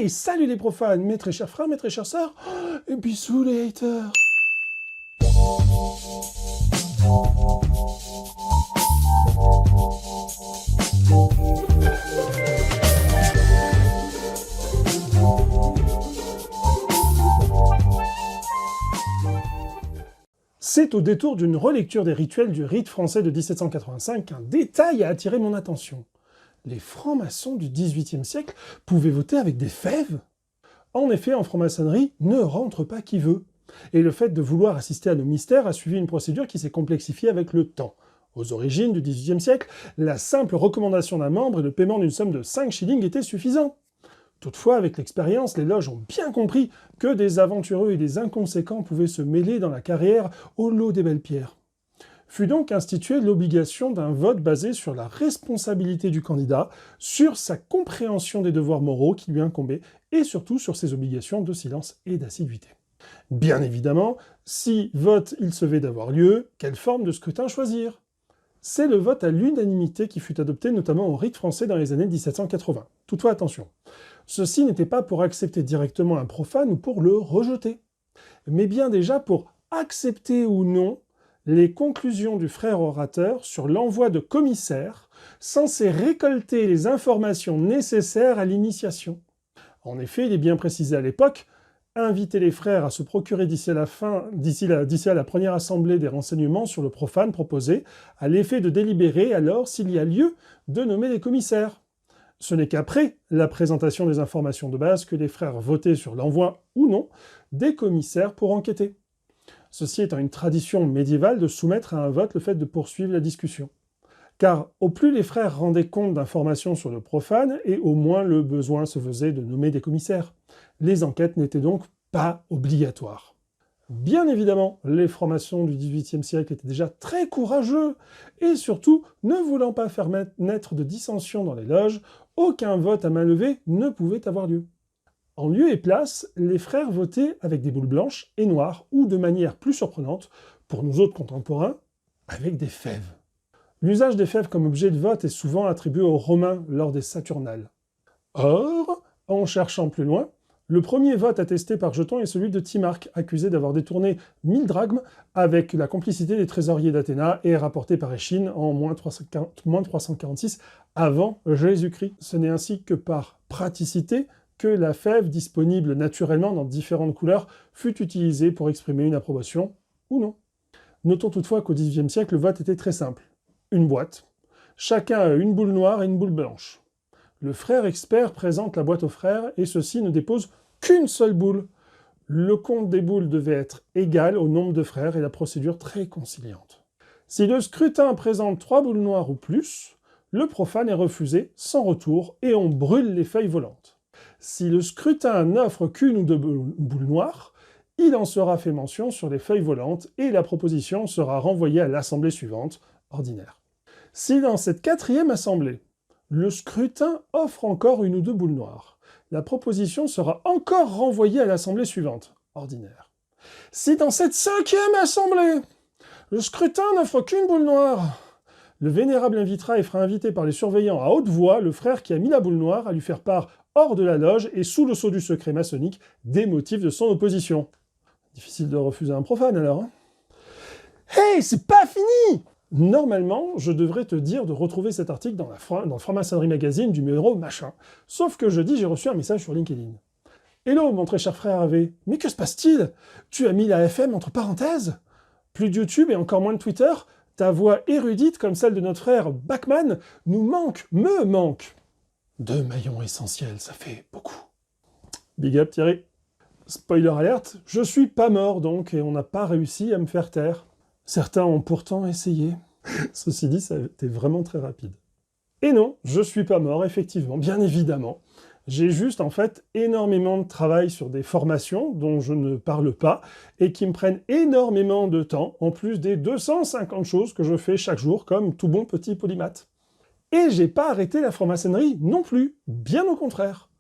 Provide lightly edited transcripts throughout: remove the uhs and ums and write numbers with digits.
Hey, salut les profanes, mes très chers frères, mes très chères sœurs, et bisous les haters. C'est au détour d'une relecture des rituels du rite français de 1785 qu'un détail a attiré mon attention. Les francs-maçons du XVIIIe siècle pouvaient voter avec des fèves. En effet, en franc-maçonnerie, ne rentre pas qui veut. Et le fait de vouloir assister à nos mystères a suivi une procédure qui s'est complexifiée avec le temps. Aux origines du XVIIIe siècle, la simple recommandation d'un membre et le paiement d'une somme de 5 shillings était suffisant. Toutefois, avec l'expérience, les loges ont bien compris que des aventureux et des inconséquents pouvaient se mêler dans la carrière au lot des belles pierres. Fut donc instituée l'obligation d'un vote basé sur la responsabilité du candidat, sur sa compréhension des devoirs moraux qui lui incombaient, et surtout sur ses obligations de silence et d'assiduité. Bien évidemment, si vote il se devait d'avoir lieu, quelle forme de scrutin choisir? C'est le vote à l'unanimité qui fut adopté notamment au rite français dans les années 1780. Toutefois, attention, ceci n'était pas pour accepter directement un profane ou pour le rejeter, mais bien déjà pour accepter ou non les conclusions du frère orateur sur l'envoi de commissaires censés récolter les informations nécessaires à l'initiation. En effet, il est bien précisé à l'époque, inviter les frères à se procurer d'ici à la première assemblée des renseignements sur le profane proposé, à l'effet de délibérer alors s'il y a lieu de nommer des commissaires. Ce n'est qu'après la présentation des informations de base que les frères votaient sur l'envoi ou non des commissaires pour enquêter. Ceci étant une tradition médiévale de soumettre à un vote le fait de poursuivre la discussion. Car au plus les frères rendaient compte d'informations sur le profane, et au moins le besoin se faisait de nommer des commissaires. Les enquêtes n'étaient donc pas obligatoires. Bien évidemment, les francs-maçons du XVIIIe siècle étaient déjà très courageux, et surtout, ne voulant pas faire naître de dissensions dans les loges, aucun vote à main levée ne pouvait avoir lieu. En lieu et place, les frères votaient avec des boules blanches et noires, ou de manière plus surprenante, pour nous autres contemporains, avec des fèves. L'usage des fèves comme objet de vote est souvent attribué aux Romains lors des Saturnales. Or, en cherchant plus loin, le premier vote attesté par jeton est celui de Timarque, accusé d'avoir détourné 1000 drachmes avec la complicité des trésoriers d'Athéna et rapporté par Échine en moins 346 avant Jésus-Christ. Ce n'est ainsi que par praticité que la fève, disponible naturellement dans différentes couleurs, fut utilisée pour exprimer une approbation ou non. Notons toutefois qu'au XIXe siècle, le vote était très simple. Une boîte. Chacun a une boule noire et une boule blanche. Le frère expert présente la boîte au frère et ceux-ci ne déposent qu'une seule boule. Le compte des boules devait être égal au nombre de frères et la procédure très conciliante. Si le scrutin présente 3 boules noires ou plus, le profane est refusé sans retour et on brûle les feuilles volantes. Si le scrutin n'offre qu'une ou deux boules noires, il en sera fait mention sur les feuilles volantes et la proposition sera renvoyée à l'assemblée suivante, ordinaire. Si dans cette 4e assemblée, le scrutin offre encore une ou deux boules noires, la proposition sera encore renvoyée à l'assemblée suivante, ordinaire. Si dans cette 5e assemblée, le scrutin n'offre qu'une boule noire, le vénérable invitera et fera inviter par les surveillants à haute voix le frère qui a mis la boule noire à lui faire part hors de la loge et sous le sceau du secret maçonnique des motifs de son opposition. Difficile de refuser un profane alors, hein? Hey, c'est pas fini! Normalement, je devrais te dire de retrouver cet article dans le Franc-Maçonnerie Magazine du numéro machin. Sauf que jeudi, j'ai reçu un message sur LinkedIn. Hello, mon très cher frère Hervé. Mais que se passe-t-il? Tu as mis la FM entre parenthèses? Plus de YouTube et encore moins de Twitter? Ta voix érudite comme celle de notre frère Bachman nous manque, me manque. 2 maillons essentiels, ça fait beaucoup. Big up Thierry. Spoiler alerte, je suis pas mort donc, et on n'a pas réussi à me faire taire. Certains ont pourtant essayé. Ceci dit, ça a été vraiment très rapide. Et non, je suis pas mort, effectivement, bien évidemment. J'ai juste, en fait, énormément de travail sur des formations dont je ne parle pas et qui me prennent énormément de temps, en plus des 250 choses que je fais chaque jour, comme tout bon petit polymathe. Et j'ai pas arrêté la franc-maçonnerie non plus, bien au contraire.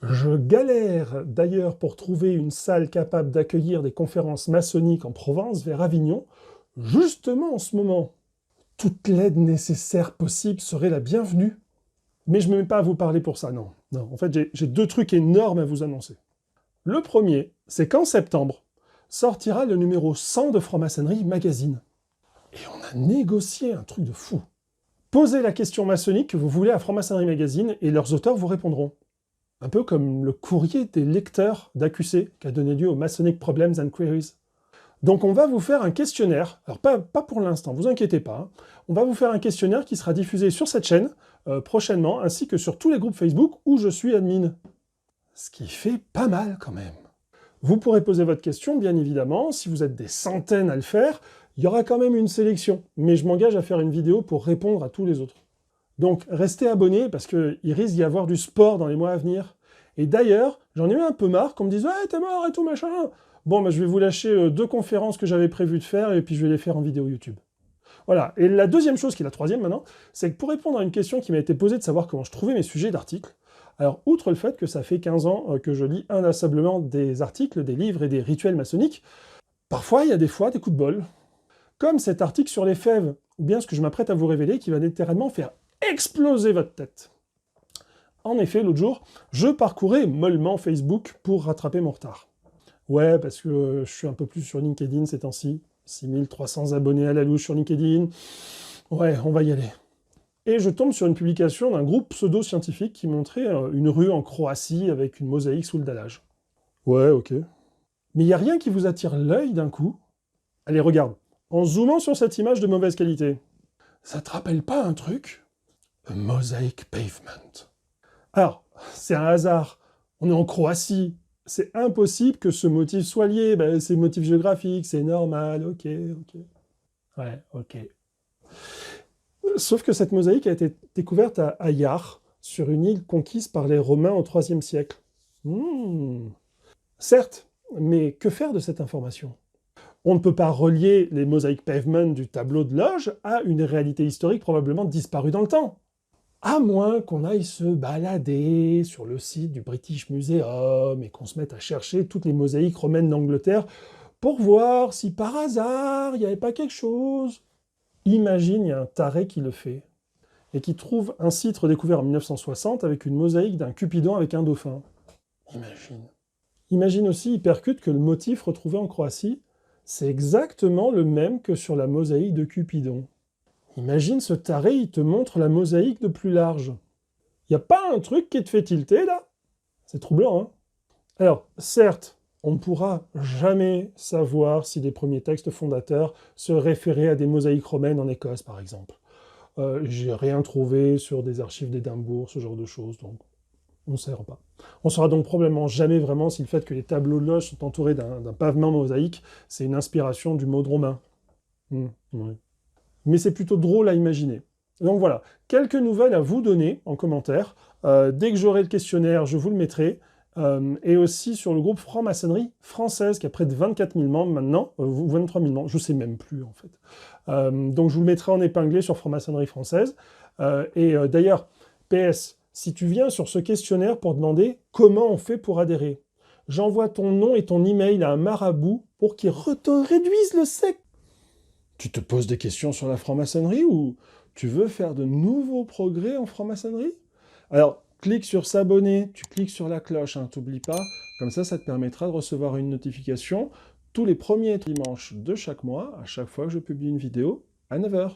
Je galère d'ailleurs pour trouver une salle capable d'accueillir des conférences maçonniques en Provence vers Avignon, justement en ce moment. Toute l'aide nécessaire possible serait la bienvenue. Mais je ne me mets pas à vous parler pour ça, non. Non, en fait, j'ai 2 trucs énormes à vous annoncer. Le premier, c'est qu'en septembre, sortira le numéro 100 de Franc-Maçonnerie Magazine. Et on a négocié un truc de fou. Posez la question maçonnique que vous voulez à Franc-Maçonnerie Magazine et leurs auteurs vous répondront. Un peu comme le courrier des lecteurs d'AQC qui a donné lieu aux Masonic Problems and Queries. Donc on va vous faire un questionnaire, alors pas pour l'instant, vous inquiétez pas, hein. On va vous faire un questionnaire qui sera diffusé sur cette chaîne prochainement, ainsi que sur tous les groupes Facebook où je suis admin. Ce qui fait pas mal quand même. Vous pourrez poser votre question, bien évidemment, si vous êtes des centaines à le faire, il y aura quand même une sélection, mais je m'engage à faire une vidéo pour répondre à tous les autres. Donc restez abonnés, parce qu'il risque d'y avoir du sport dans les mois à venir. Et d'ailleurs, j'en ai eu un peu marre qu'on me dise « Ouais, t'es mort et tout machin !» Bon, bah, je vais vous lâcher 2 conférences que j'avais prévu de faire, et puis je vais les faire en vidéo YouTube. Voilà, et la deuxième chose, qui est la troisième maintenant, c'est que pour répondre à une question qui m'a été posée de savoir comment je trouvais mes sujets d'articles, alors outre le fait que ça fait 15 ans que je lis inlassablement des articles, des livres et des rituels maçonniques, parfois il y a des fois des coups de bol. Comme cet article sur les fèves, ou bien ce que je m'apprête à vous révéler qui va littéralement faire exploser votre tête. En effet, l'autre jour, je parcourais mollement Facebook pour rattraper mon retard. Ouais, parce que je suis un peu plus sur LinkedIn ces temps-ci. 6300 abonnés à la louche sur LinkedIn. Ouais, on va y aller. Et je tombe sur une publication d'un groupe pseudo-scientifique qui montrait une rue en Croatie avec une mosaïque sous le dallage. Ouais, ok. Mais il n'y a rien qui vous attire l'œil d'un coup? Allez, regarde. En zoomant sur cette image de mauvaise qualité, ça te rappelle pas un truc? A mosaic pavement. Alors, c'est un hasard. On est en Croatie. C'est impossible que ce motif soit lié. Ben, c'est motif géographique, c'est normal, ok. Ouais, ok. Sauf que cette mosaïque a été découverte à Ayar, sur une île conquise par les Romains au IIIe siècle. Certes, mais que faire de cette information? On ne peut pas relier les mosaic pavements du tableau de loge à une réalité historique probablement disparue dans le temps. À moins qu'on aille se balader sur le site du British Museum et qu'on se mette à chercher toutes les mosaïques romaines d'Angleterre pour voir si par hasard il n'y avait pas quelque chose. Imagine, il y a un taré qui le fait et qui trouve un site redécouvert en 1960 avec une mosaïque d'un Cupidon avec un dauphin. Imagine. Imagine aussi, il percute que le motif retrouvé en Croatie, c'est exactement le même que sur la mosaïque de Cupidon. Imagine ce taré, il te montre la mosaïque de plus large. Y a pas un truc qui te fait tilter, là? C'est troublant, hein? Alors, certes, on ne pourra jamais savoir si les premiers textes fondateurs se référaient à des mosaïques romaines en Écosse, par exemple. J'ai rien trouvé sur des archives d'Édimbourg, ce genre de choses, donc on ne saura pas. On saura donc probablement jamais vraiment si le fait que les tableaux de loge sont entourés d'un pavement mosaïque, c'est une inspiration du mode romain. Ouais. Mais c'est plutôt drôle à imaginer. Donc voilà, quelques nouvelles à vous donner en commentaire. Dès que j'aurai le questionnaire, je vous le mettrai. Et aussi sur le groupe Franc-Maçonnerie Française, qui a près de 24 000 membres maintenant, 23 000 membres, je sais même plus en fait. Donc je vous le mettrai en épinglé sur Franc-Maçonnerie Française. D'ailleurs, PS, si tu viens sur ce questionnaire pour demander comment on fait pour adhérer, j'envoie ton nom et ton email à un marabout pour qu'il te réduise le sec. Tu te poses des questions sur la franc-maçonnerie ou tu veux faire de nouveaux progrès en franc-maçonnerie? Alors, clique sur s'abonner, tu cliques sur la cloche, hein, t'oublie pas, comme ça te permettra de recevoir une notification tous les premiers dimanches de chaque mois, à chaque fois que je publie une vidéo à 9 h.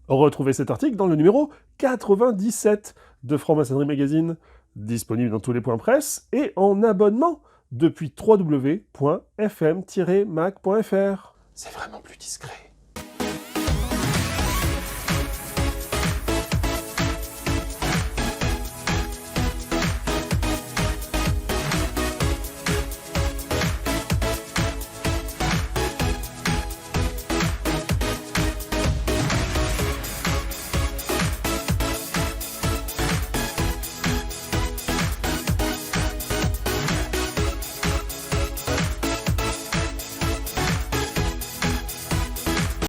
Retrouvez cet article dans le numéro 97 de Franc-Maçonnerie Magazine, disponible dans tous les points presse et en abonnement depuis www.fm-mac.fr. C'est vraiment plus discret.